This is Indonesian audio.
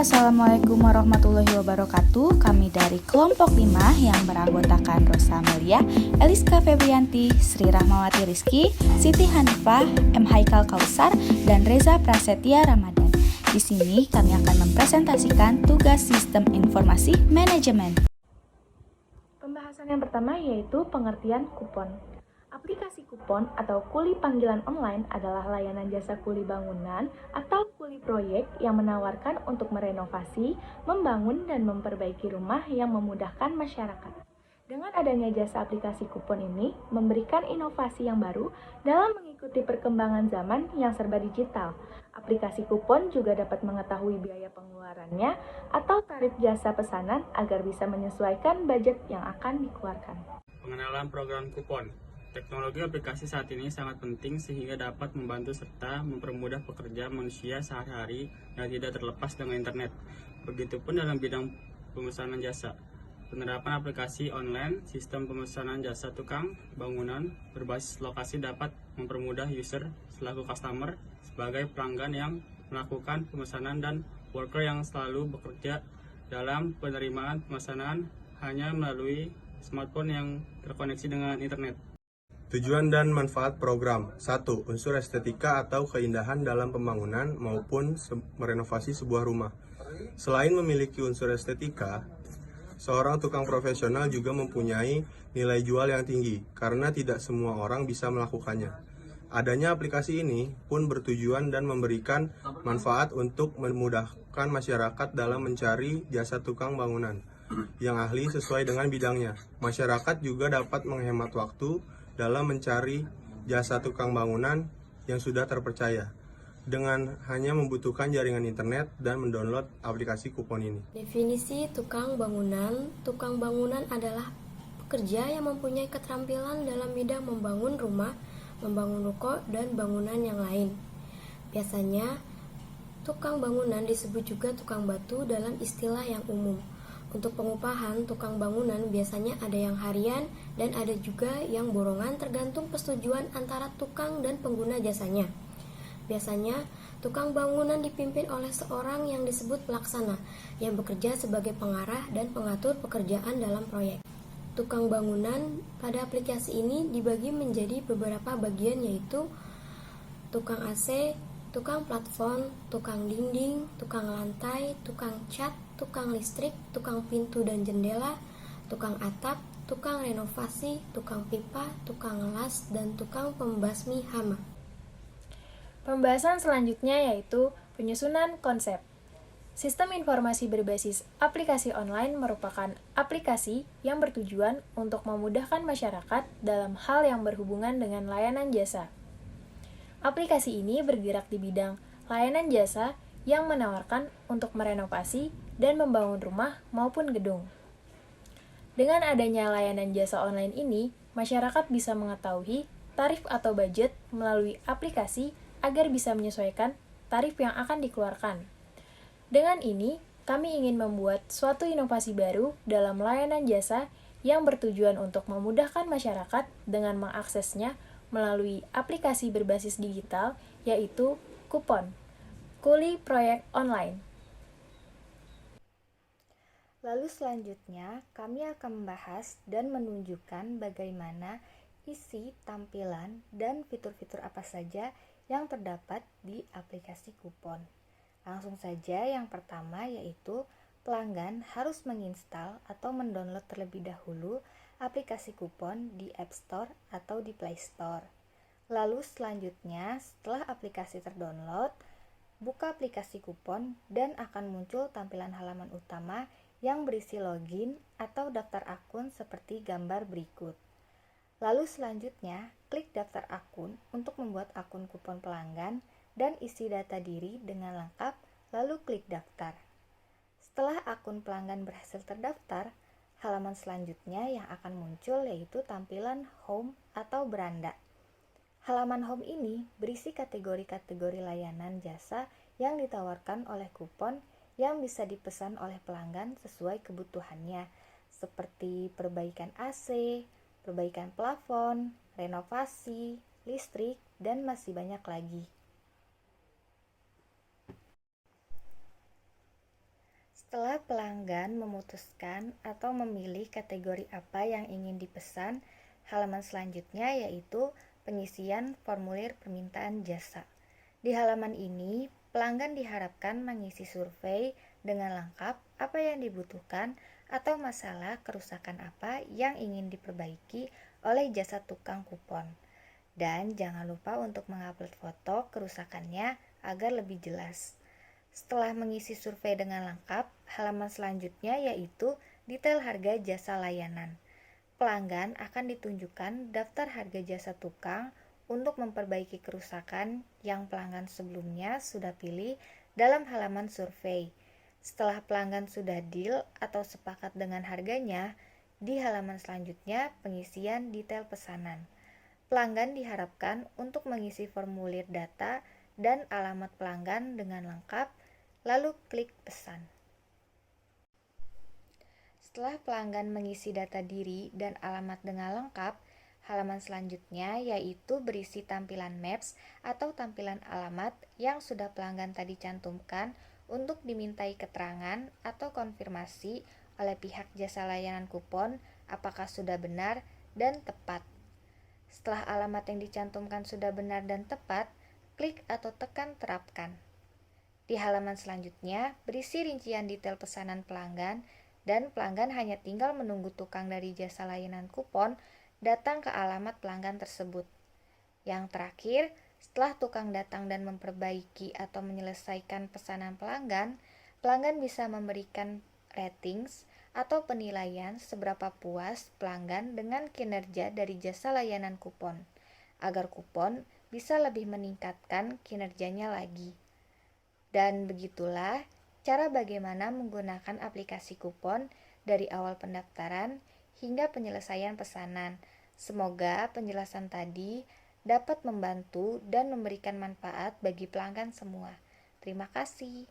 Assalamualaikum warahmatullahi wabarakatuh. Kami dari kelompok 5 yang beranggotakan Rosa Amelia, Eliska Febrianti, Sri Rahmawati Rizky, Siti Hanifah, M. Haikal Kausar, dan Reza Prasetya Ramadan. Di sini kami akan mempresentasikan tugas Sistem Informasi Manajemen. Pembahasan yang pertama yaitu pengertian kupon. Aplikasi kupon atau kuli panggilan online adalah layanan jasa kuli bangunan atau kuli proyek yang menawarkan untuk merenovasi, membangun, dan memperbaiki rumah yang memudahkan masyarakat. Dengan adanya jasa aplikasi kupon ini, memberikan inovasi yang baru dalam mengikuti perkembangan zaman yang serba digital. Aplikasi kupon juga dapat mengetahui biaya pengeluarannya atau tarif jasa pesanan agar bisa menyesuaikan budget yang akan dikeluarkan. Pengenalan program kupon. Teknologi aplikasi saat ini sangat penting sehingga dapat membantu serta mempermudah pekerjaan manusia sehari-hari dan tidak terlepas dengan internet. Begitupun dalam bidang pemesanan jasa. Penerapan aplikasi online, sistem pemesanan jasa tukang bangunan berbasis lokasi dapat mempermudah user selaku customer sebagai pelanggan yang melakukan pemesanan dan worker yang selalu bekerja dalam penerimaan pemesanan hanya melalui smartphone yang terkoneksi dengan internet. Tujuan dan manfaat program. 1. Unsur estetika atau keindahan dalam pembangunan maupun merenovasi sebuah rumah. Selain memiliki unsur estetika, seorang tukang profesional juga mempunyai nilai jual yang tinggi karena tidak semua orang bisa melakukannya. Adanya aplikasi ini pun bertujuan dan memberikan manfaat untuk memudahkan masyarakat dalam mencari jasa tukang bangunan yang ahli sesuai dengan bidangnya. Masyarakat juga dapat menghemat waktu dalam mencari jasa tukang bangunan yang sudah terpercaya dengan hanya membutuhkan jaringan internet dan mendownload aplikasi kupon ini. Definisi tukang bangunan adalah pekerja yang mempunyai keterampilan dalam bidang membangun rumah, membangun ruko, dan bangunan yang lain. Biasanya, tukang bangunan disebut juga tukang batu dalam istilah yang umum. Untuk pengupahan tukang bangunan biasanya ada yang harian dan ada juga yang borongan tergantung persetujuan antara tukang dan pengguna jasanya. Biasanya, tukang bangunan dipimpin oleh seorang yang disebut pelaksana yang bekerja sebagai pengarah dan pengatur pekerjaan dalam proyek. Tukang bangunan pada aplikasi ini dibagi menjadi beberapa bagian yaitu tukang AC, tukang platform, tukang dinding, tukang lantai, tukang cat, tukang listrik, tukang pintu dan jendela, tukang atap, tukang renovasi, tukang pipa, tukang las, dan tukang pembasmi hama. Pembahasan selanjutnya yaitu penyusunan konsep. Sistem informasi berbasis aplikasi online merupakan aplikasi yang bertujuan untuk memudahkan masyarakat dalam hal yang berhubungan dengan layanan jasa. Aplikasi ini bergerak di bidang layanan jasa yang menawarkan untuk merenovasi dan membangun rumah maupun gedung. Dengan adanya layanan jasa online ini, masyarakat bisa mengetahui tarif atau budget melalui aplikasi agar bisa menyesuaikan tarif yang akan dikeluarkan. Dengan ini, kami ingin membuat suatu inovasi baru dalam layanan jasa yang bertujuan untuk memudahkan masyarakat dengan mengaksesnya melalui aplikasi berbasis digital, yaitu kupon, kuli proyek online. Lalu selanjutnya, kami akan membahas dan menunjukkan bagaimana isi, tampilan, dan fitur-fitur apa saja yang terdapat di aplikasi kupon. Langsung saja yang pertama yaitu pelanggan harus menginstal atau mendownload terlebih dahulu aplikasi kupon di App Store atau di Play Store. Lalu selanjutnya setelah aplikasi terdownload, buka aplikasi kupon dan akan muncul tampilan halaman utama yang berisi login atau daftar akun seperti gambar berikut. Lalu selanjutnya, klik daftar akun untuk membuat akun kupon pelanggan dan isi data diri dengan lengkap, lalu klik daftar. Setelah akun pelanggan berhasil terdaftar, halaman selanjutnya yang akan muncul yaitu tampilan home atau beranda. Halaman home ini berisi kategori-kategori layanan jasa yang ditawarkan oleh kupon yang bisa dipesan oleh pelanggan sesuai kebutuhannya, seperti perbaikan AC, perbaikan plafon, renovasi, listrik, dan masih banyak lagi. Setelah pelanggan memutuskan atau memilih kategori apa yang ingin dipesan, halaman selanjutnya yaitu pengisian formulir permintaan jasa. Di halaman ini, pelanggan diharapkan mengisi survei dengan lengkap apa yang dibutuhkan atau masalah kerusakan apa yang ingin diperbaiki oleh jasa tukang kupon. Dan jangan lupa untuk mengupload foto kerusakannya agar lebih jelas. Setelah mengisi survei dengan lengkap, halaman selanjutnya yaitu detail harga jasa layanan. Pelanggan akan ditunjukkan daftar harga jasa tukang untuk memperbaiki kerusakan yang pelanggan sebelumnya sudah pilih dalam halaman survei. Setelah pelanggan sudah deal atau sepakat dengan harganya, di halaman selanjutnya pengisian detail pesanan. Pelanggan diharapkan untuk mengisi formulir data dan alamat pelanggan dengan lengkap, lalu klik pesan. Setelah pelanggan mengisi data diri dan alamat dengan lengkap, halaman selanjutnya yaitu berisi tampilan maps atau tampilan alamat yang sudah pelanggan tadi cantumkan untuk dimintai keterangan atau konfirmasi oleh pihak jasa layanan kupon apakah sudah benar dan tepat. Setelah alamat yang dicantumkan sudah benar dan tepat, klik atau tekan terapkan. Di halaman selanjutnya, berisi rincian detail pesanan pelanggan dan pelanggan hanya tinggal menunggu tukang dari jasa layanan kupon datang ke alamat pelanggan tersebut. Yang terakhir, setelah tukang datang dan memperbaiki atau menyelesaikan pesanan pelanggan, pelanggan bisa memberikan ratings atau penilaian seberapa puas pelanggan dengan kinerja dari jasa layanan kupon, agar kupon bisa lebih meningkatkan kinerjanya lagi. Dan begitulah cara bagaimana menggunakan aplikasi kupon dari awal pendaftaran hingga penyelesaian pesanan. Semoga penjelasan tadi dapat membantu dan memberikan manfaat bagi pelanggan semua. Terima kasih.